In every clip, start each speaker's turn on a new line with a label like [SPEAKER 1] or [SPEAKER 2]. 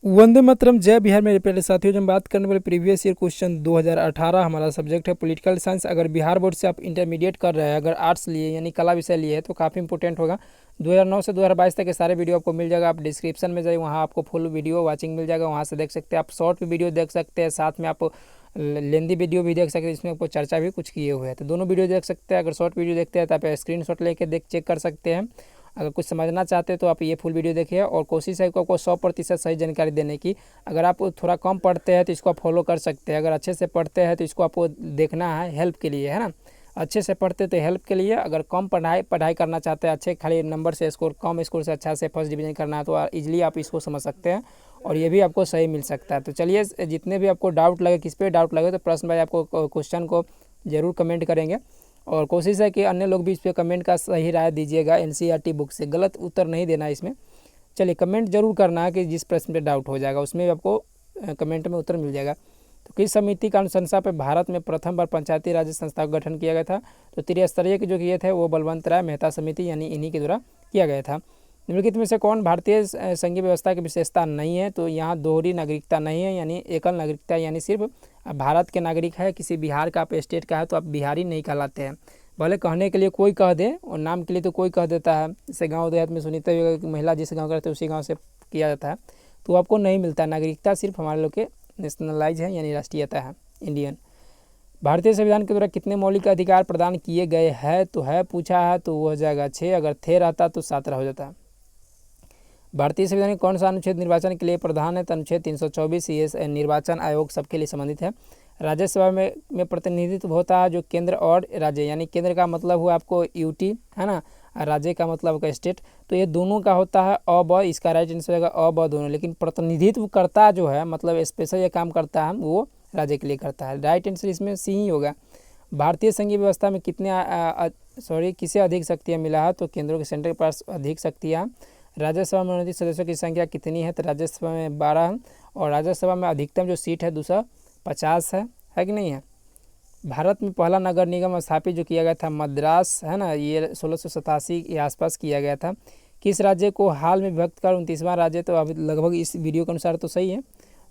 [SPEAKER 1] वंदे मातरम, जय बिहार। मेरे प्यारे साथियों, जब हम बात करने वाले प्रीवियस ईयर क्वेश्चन 2018, हमारा सब्जेक्ट है पॉलिटिकल साइंस। अगर बिहार बोर्ड से आप इंटरमीडिएट कर रहे हैं, अगर आर्ट्स लिए यानी कला विषय लिए है, तो काफ़ी इंपॉर्टेंट होगा। 2009 से 2022 तक के सारे वीडियो आपको मिल जाएगा। आप डिस्क्रिप्शन में जाइए, वहाँ आपको फुल वीडियो वाचिंग मिल जाएगा, वहाँ से देख सकते हैं। आप शॉर्ट वीडियो देख सकते हैं, साथ में आप लेंदी वीडियो भी देख सकते हैं, जिसमें आपको चर्चा भी कुछ किए हुए हैं। तो दोनों वीडियो देख सकते हैं। अगर शॉर्ट वीडियो देखते हैं तो आप स्क्रीन शॉट लेके चेक कर सकते हैं। अगर कुछ समझना चाहते हैं तो आप ये फुल वीडियो देखिए, और कोशिश है कि आपको 100% सही जानकारी देने की। अगर आप थोड़ा कम पढ़ते हैं तो इसको आप फॉलो कर सकते हैं। अगर अच्छे से पढ़ते हैं तो इसको आपको देखना है हेल्प के लिए, है ना। अच्छे से पढ़ते तो हेल्प के लिए, अगर कम पढ़ाई करना चाहते हैं, अच्छे खाली नंबर से स्कोर, कम स्कोर से अच्छा से फर्स्ट डिवीजन करना है, तो ईजिली आप इसको समझ सकते हैं, और ये भी आपको सही मिल सकता है। तो चलिए, जितने भी आपको डाउट लगे, किस पे डाउट लगे, तो प्रश्न भाई आपको क्वेश्चन को ज़रूर कमेंट करेंगे, और कोशिश है कि अन्य लोग भी इस पर कमेंट का सही राय दीजिएगा। एनसीईआरटी बुक से गलत उत्तर नहीं देना इसमें। चलिए, कमेंट जरूर करना है कि जिस प्रश्न पे डाउट हो जाएगा उसमें भी आपको कमेंट में उत्तर मिल जाएगा। तो किस समिति का अनुशंसा पे भारत में प्रथम बार पंचायती राज संस्था का गठन किया गया था? तो त्रिस्तरीय के जो किए थे वो बलवंत राय मेहता समिति यानी इन्हीं के द्वारा किया गया था। निम्नलिखित में से कौन भारतीय संघीय व्यवस्था की विशेषता नहीं है? तो यहाँ दोहरी नागरिकता नहीं है, यानी एकल नागरिकता, यानी सिर्फ भारत के नागरिक है। किसी बिहार का आप स्टेट का है तो आप बिहारी नहीं कहलाते हैं। भले कहने के लिए कोई कह दे, और नाम के लिए तो कोई कह देता है। जैसे गाँव देहात में सुनते हुए कि महिला जिस गाँव का रहते उसी गाँव से किया जाता है, तो आपको नहीं मिलता नागरिकता। सिर्फ हमारे लोग के नेशनलाइज है, यानी राष्ट्रीयता है, इंडियन। भारतीय संविधान के द्वारा कितने मौलिक अधिकार प्रदान किए गए हैं? तो है पूछा है तो वो हो जाएगा 6। अगर थे रहता तो 7 हो जाता। भारतीय संविधान में कौन सा अनुच्छेद निर्वाचन के लिए प्रधान है? तो अनुच्छेद 324। ये निर्वाचन आयोग सबके लिए संबंधित है। राज्यसभा में प्रतिनिधित्व होता है जो केंद्र और राज्य, यानी केंद्र का मतलब हुआ आपको यूटी, है ना, राज्य का मतलब आपका स्टेट। तो ये दोनों का होता है अ ब। इसका राइट आंसर होगा अ ब दोनों। लेकिन प्रतिनिधित्व करता जो है, मतलब स्पेशल ये काम करता है, वो राज्य के लिए करता है। राइट आंसर इसमें सी ही होगा। भारतीय संघीय व्यवस्था में किसे अधिक शक्तियाँ मिला है? तो केंद्रों के सेंटर के पास अधिक शक्तियाँ। राज्यसभा में मनोनीत सदस्यों की संख्या कितनी है? तो राज्यसभा में 12 है, और राज्यसभा में अधिकतम जो सीट है 250 है कि नहीं है। भारत में पहला नगर निगम स्थापित जो किया गया था मद्रास, है ना, ये 1687 के आसपास किया गया था। किस राज्य को हाल में विभक्त कर 29वां राज्य? तो अभी लगभग इस वीडियो के अनुसार तो सही है।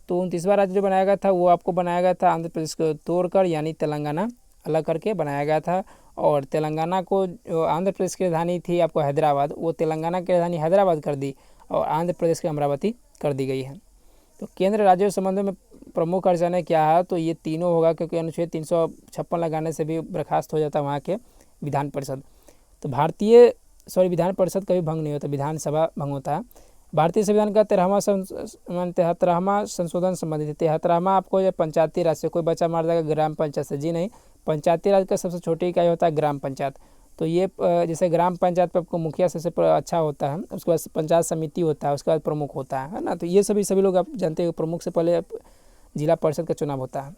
[SPEAKER 1] तो 29वां राज्य जो बनाया गया था वो आपको बनाया गया था आंध्र प्रदेश को तोड़कर, यानी तेलंगाना अलग करके बनाया गया था। और तेलंगाना को, आंध्र प्रदेश की राजधानी थी आपको हैदराबाद, वो तेलंगाना की राजधानी हैदराबाद कर दी, और आंध्र प्रदेश की अमरावती कर दी गई है। तो केंद्र राज्यों संबंधों में प्रमुख अड़चनें क्या है? तो ये तीनों होगा, क्योंकि अनुच्छेद 356 लगाने से भी बर्खास्त हो जाता है वहाँ के विधान परिषद। तो विधान परिषद का भी भंग नहीं होता, विधानसभा भंग होता है। भारतीय संविधान का 73वां संशोधन संबंधित है। 73वां आपको ये पंचायती राज से, कोई बच्चा मार जाएगा ग्राम पंचायत से, जी नहीं। पंचायती राज का सबसे छोटी इकाई होता है ग्राम पंचायत। तो ये जैसे ग्राम पंचायत पर आपको मुखिया सबसे अच्छा होता है, उसके बाद पंचायत समिति होता है, उसके बाद प्रमुख होता है ना। तो ये सभी लोग आप जानते हो, प्रमुख से पहले जिला परिषद का चुनाव होता है।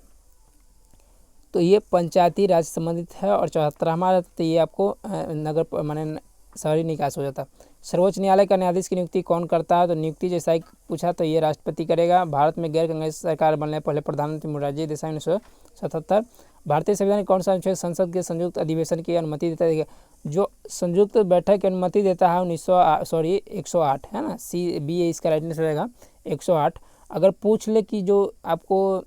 [SPEAKER 1] तो ये पंचायती राज से संबंधित है। और 74वां तो ये आपको नगर माने शहरी निकास हो जाता है। सर्वोच्च न्यायालय का न्यायाधीश की नियुक्ति कौन करता है? तो नियुक्ति जैसा ही पूछा तो ये राष्ट्रपति करेगा। भारत में गैर कांग्रेस सरकार बनने पहले प्रधानमंत्री मोरारजी देसाई 1977। भारतीय संविधान में कौन सा अनुच्छेद संसद के संयुक्त अधिवेशन की अनुमति देता है? जो संयुक्त बैठक की अनुमति देता है 108 है ना, CBA इसका राइट आंसर रहेगा 108। अगर पूछ ले कि जो आपको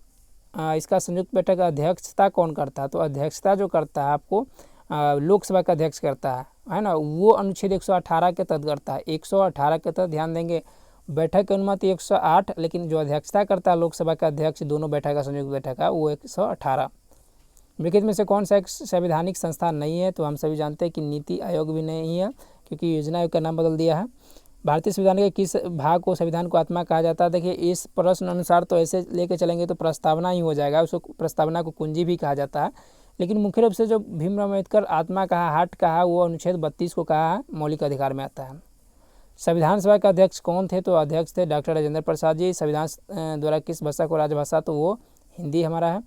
[SPEAKER 1] इसका संयुक्त बैठक अध्यक्षता कौन करता है? तो अध्यक्षता जो करता है आपको लोकसभा का अध्यक्ष करता है ना, वो अनुच्छेद 118 के तहत करता है। 118 के तहत ध्यान देंगे, बैठक की अनुमति 108, लेकिन जो अध्यक्षता करता है लोकसभा का अध्यक्ष दोनों बैठक का संयुक्त बैठक है वो 118। निम्नलिखित में से कौन सा एक संवैधानिक संस्था नहीं है? तो हम सभी जानते हैं कि नीति आयोग भी नहीं है, क्योंकि योजना आयोग का नाम बदल दिया है। भारतीय संविधान के किस भाग को संविधान को आत्मा कहा जाता है? देखिए, इस प्रश्न अनुसार तो ऐसे लेके चलेंगे तो प्रस्तावना ही हो जाएगा, उसको प्रस्तावना को कुंजी भी कहा जाता है। लेकिन मुख्य रूप से जो भीमराव अम्बेडकर आत्मा कहा, हार्ट कहा, वो अनुच्छेद 32 को कहा है, मौलिक अधिकार में आता है। संविधान सभा के अध्यक्ष कौन थे? तो अध्यक्ष थे डॉक्टर राजेंद्र प्रसाद जी। संविधान द्वारा किस भाषा को राजभाषा? तो वो हिंदी हमारा है।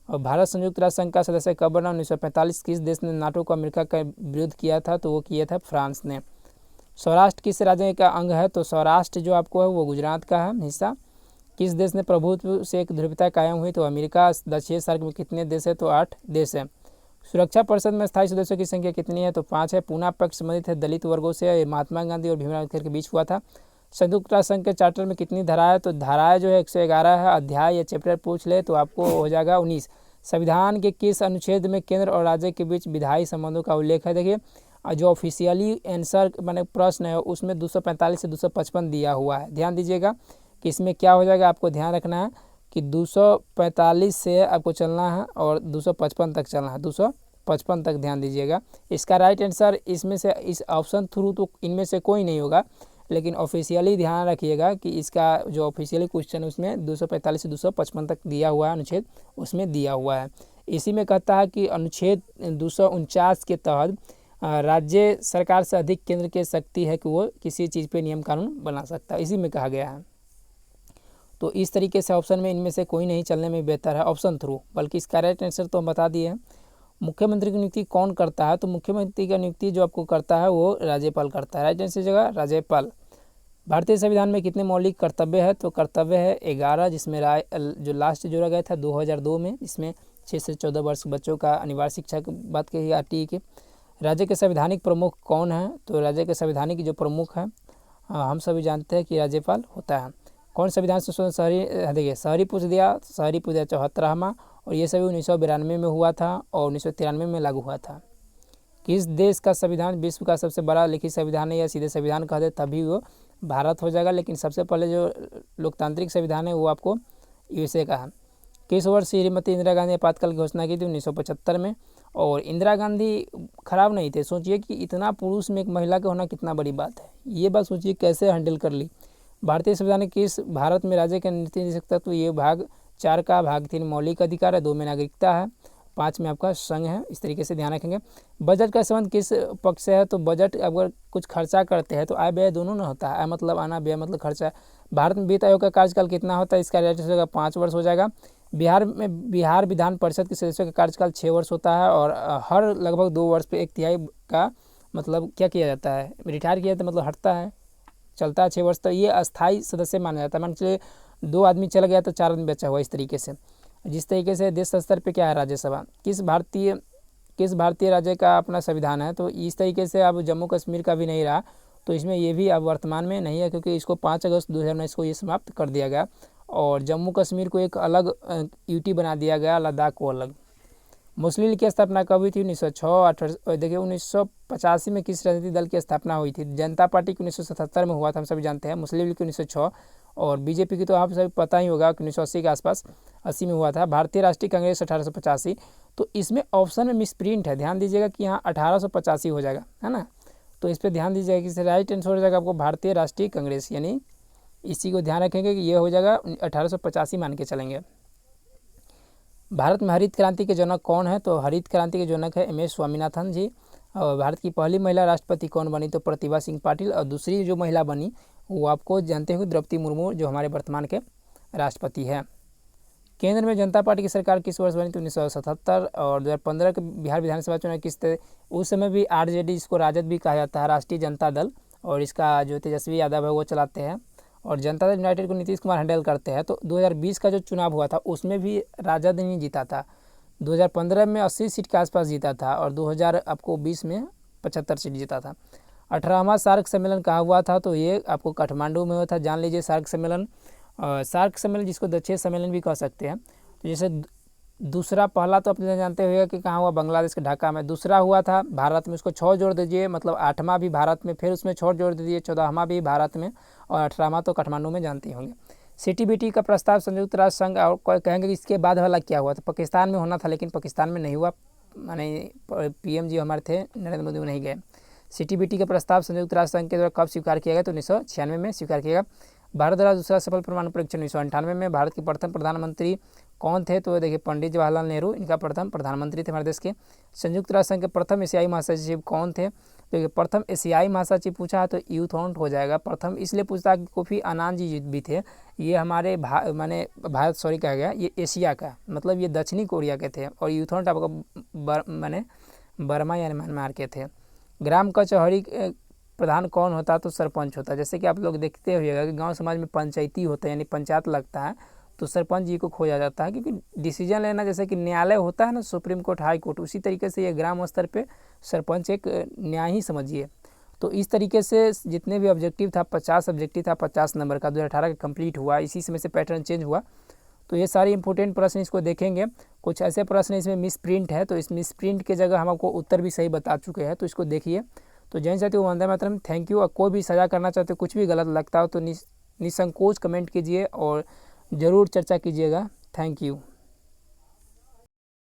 [SPEAKER 1] और भारत संयुक्त राष्ट्र संघ का सदस्य कब बना? 1945। किस देश ने नाटो को अमेरिका का विरोध किया था? तो वो किया था फ्रांस ने। सौराष्ट्र किस राज्य का अंग है? तो सौराष्ट्र जो आपको है वो गुजरात का है हिस्सा। किस देश ने प्रभुत्व से एक ध्रुवीयता कायम हुई? तो अमेरिका। दक्षिण सार्क में कितने देश है? तो 8 देश है। सुरक्षा परिषद में स्थायी सदस्यों की संख्या कितनी है? तो 5 है। पूना पक्ष संबंधित है दलित वर्गों से, महात्मा गांधी और भीमराव अम्बेडकर के बीच हुआ था। संयुक्त राष्ट्र संघ के चार्टर में कितनी धाराएं, तो धाराएं जो है 111 है। अध्याय या चैप्टर पूछ ले तो आपको हो जाएगा 19। संविधान के किस अनुच्छेद में केंद्र और राज्य के बीच विधायी संबंधों का उल्लेख है? देखिए जो ऑफिशियली आंसर मैंने प्रश्न है उसमें 245 से 255 दिया हुआ है। ध्यान दीजिएगा कि इसमें क्या हो जाएगा, आपको ध्यान रखना है कि 245 से आपको चलना है और 255 तक चलना है, 255 तक ध्यान दीजिएगा। इसका राइट आंसर इसमें से इस ऑप्शन थ्रू तो इनमें से कोई नहीं होगा, लेकिन ऑफिशियली ध्यान रखिएगा कि इसका जो ऑफिशियली क्वेश्चन है उसमें 245 से 255 तक दिया हुआ है अनुच्छेद, उसमें दिया हुआ है। इसी में कहता है कि अनुच्छेद 249 के तहत राज्य सरकार से अधिक केंद्र की शक्ति है कि वो किसी चीज़ पे नियम कानून बना सकता है, इसी में कहा गया है। तो इस तरीके से ऑप्शन में इनमें से कोई नहीं चलने में बेहतर है ऑप्शन थ्रू, बल्कि इसका राइट आंसर तो हम बता दिए हैं। मुख्यमंत्री की नियुक्ति कौन करता है? तो मुख्यमंत्री की नियुक्ति जो आपको करता है वो राज्यपाल करता है। राइट आंसर जगह राज्यपाल। भारतीय संविधान में कितने मौलिक कर्तव्य है? तो कर्तव्य है 11, जिसमें जो लास्ट जोड़ा गया था 2002 में, इसमें 6 से 14 वर्ष बच्चों का अनिवार्य शिक्षा की बात कही आरटीई के। राज्य के संवैधानिक प्रमुख कौन है? तो राज्य के संवैधानिक जो प्रमुख है हम सभी जानते हैं कि राज्यपाल होता है। कौन संविधान संशोधन देखिए शहरी पूछ दिया, शहरी पूछ दिया 74वां, और ये सभी 1992 में हुआ था और 1993 में लागू हुआ था। किस देश का संविधान विश्व का सबसे बड़ा लिखित संविधान है, या सीधे संविधान कहते तभी वो भारत हो जाएगा, लेकिन सबसे पहले जो लोकतांत्रिक संविधान है वो आपको यूएसए का है। किस वर्ष श्रीमती इंदिरा गांधी ने आपातकाल की घोषणा की थी? 1975 में। और इंदिरा गांधी खराब नहीं थे, सोचिए कि इतना पुरुष में एक महिला का होना कितना बड़ी बात है, ये बात सोचिए कैसे हैंडल कर ली। भारतीय संविधान किस भारत में राज्य के नीति तत्व? ये भाग 4 का, भाग 3 मौलिक अधिकार है, 2 में नागरिकता है, 5 में आपका संघ है। इस तरीके से ध्यान रखेंगे। बजट का संबंध किस पक्ष से है? तो बजट अगर कुछ खर्चा करते हैं तो आय व्यय दोनों ना होता है, आय मतलब आना, व्यय मतलब खर्चा। भारत में वित्त आयोग का कार्यकाल कितना होता है? इसका राइट आंसर 5 वर्ष हो जाएगा। बिहार विधान परिषद के सदस्यों का कार्यकाल 6 वर्ष होता है, और हर लगभग 2 वर्ष पे 1/3 का मतलब क्या किया जाता है, रिटायर किया जाता है, मतलब हटता है, चलता है 6 वर्ष तक। ये अस्थायी सदस्य माना जाता है। मान चलिए 2 आदमी चला गया तो 4 आदमी बचा हुआ, इस तरीके से। जिस तरीके से देश स्तर पे क्या है राज्यसभा, किस भारतीय राज्य का अपना संविधान है? तो इस तरीके से अब जम्मू कश्मीर का भी नहीं रहा, तो इसमें ये भी अब वर्तमान में नहीं है, क्योंकि इसको 5 अगस्त 2019 को ये समाप्त कर दिया गया, और जम्मू कश्मीर को एक अलग यूटी बना दिया गया, लद्दाख को अलग। मुस्लिम लीग की स्थापना कब हुई थी? 1906। देखिए 1985 में किस राजनीतिक दल की स्थापना हुई थी? जनता पार्टी की 1977 में हुआ था, हम सभी जानते हैं। मुस्लिम लीग की 1906, और बीजेपी की तो आप सभी पता ही होगा कि 1980 के आसपास 80 में हुआ था। भारतीय राष्ट्रीय कांग्रेस 1885। तो इसमें ऑप्शन में मिसप्रिंट है, ध्यान दीजिएगा कि यहाँ 1885 हो जाएगा, है ना। तो इस पर ध्यान दीजिएगा कि राइट आंसर हो जाएगा आपको भारतीय राष्ट्रीय कांग्रेस, यानी इसी को ध्यान रखेंगे कि ये हो जाएगा 1885 मान के चलेंगे। भारत में हरित क्रांति के जनक कौन है? तो हरित क्रांति के जनक है MS स्वामीनाथन जी। और भारत की पहली महिला राष्ट्रपति कौन बनी? तो प्रतिभा सिंह पाटिल। और दूसरी जो महिला बनी वो आपको जानते हो द्रौपदी मुर्मू, जो हमारे वर्तमान के राष्ट्रपति हैं। केंद्र में जनता पार्टी की सरकार किस वर्ष बनी? तो 1977। और 2015 के बिहार विधानसभा चुनाव किस उस समय भी RJD, जिसको राजद भी कहा जाता है, राष्ट्रीय जनता दल, और इसका जो तेजस्वी यादव है वो चलाते हैं, और जनता दल यूनाइटेड को नीतीश कुमार हैंडल करते हैं। तो 2020 का जो चुनाव हुआ था उसमें भी राजद ने जीता था। 2015 में 80 सीट के आसपास जीता था, और 2020 में 75 सीट जीता था। 18वां सार्क सम्मेलन कहाँ हुआ था? तो ये आपको काठमांडू में हुआ था, जान लीजिए। सार्क सम्मेलन जिसको दक्षिण सम्मेलन भी कह सकते हैं। तो जैसे दूसरा, पहला तो अपने जानते हुए कि कहाँ हुआ, बांग्लादेश के ढाका में। दूसरा हुआ था भारत में, उसको 6 जोड़ दीजिए, मतलब 8वां भी भारत में, फिर उसमें 6 जोड़ दीजिए, 14वां भी भारत में, और 18वां तो काठमांडू में जानते होंगे। CTBT का प्रस्ताव संयुक्त राष्ट्र संघ, और कहेंगे कि इसके बाद वाला क्या हुआ? तो पाकिस्तान में होना था, लेकिन पाकिस्तान में नहीं हुआ, माने PM जी हमारे थे नरेंद्र मोदी, वो नहीं गए। CTBT का प्रस्ताव संयुक्त राष्ट्र संघ के द्वारा कब स्वीकार किया गया? तो 1996 में स्वीकार किया गया। भारत द्वारा दूसरा सफल परमाणु परीक्षण 1998 में। भारत के प्रथम प्रधानमंत्री कौन थे? तो देखिए पंडित जवाहरलाल नेहरू, इनका प्रथम प्रधानमंत्री थे हमारे देश के। संयुक्त राष्ट्र संघ के प्रथम एशियाई महासचिव कौन थे? तो प्रथम एशियाई महासचिव पूछा है तो यूथॉन्ट हो जाएगा। प्रथम इसलिए पूछता कि कोफी अनान जी भी थे, ये हमारे भारत कहा गया, ये एशिया का, मतलब ये दक्षिणी कोरिया के थे, और यूथॉन्ट आपको बर्मा या म्यांमार के थे। ग्राम कचहरी प्रधान कौन होता? तो सरपंच होता है। जैसे कि आप लोग देखते होइएगा कि गांव समाज में पंचायती होता है, यानी पंचायत लगता है, तो सरपंच जी को खोजा जाता है, क्योंकि डिसीजन लेना, जैसे कि न्यायालय होता है ना, सुप्रीम कोर्ट, हाई कोर्ट, उसी तरीके से ये ग्राम स्तर पे सरपंच एक न्याय ही समझिए। तो इस तरीके से जितने भी ऑब्जेक्टिव था 50 ऑब्जेक्टिव था 50 नंबर का 2018 का कंप्लीट हुआ। इसी समय से पैटर्न चेंज हुआ। तो ये सारे इंपॉर्टेंट प्रश्न इसको देखेंगे। कुछ ऐसे प्रश्न इसमें मिस प्रिंट है, तो इस मिस प्रिंट के जगह हम आपको उत्तर भी सही बता चुके हैं, तो इसको देखिए। तो जैन साथियों, वंदे मातरम, थैंक यू। और कोई भी सजा करना चाहते हो, कुछ भी गलत लगता हो तो निसंकोच कमेंट कीजिए और ज़रूर चर्चा कीजिएगा। Thank you.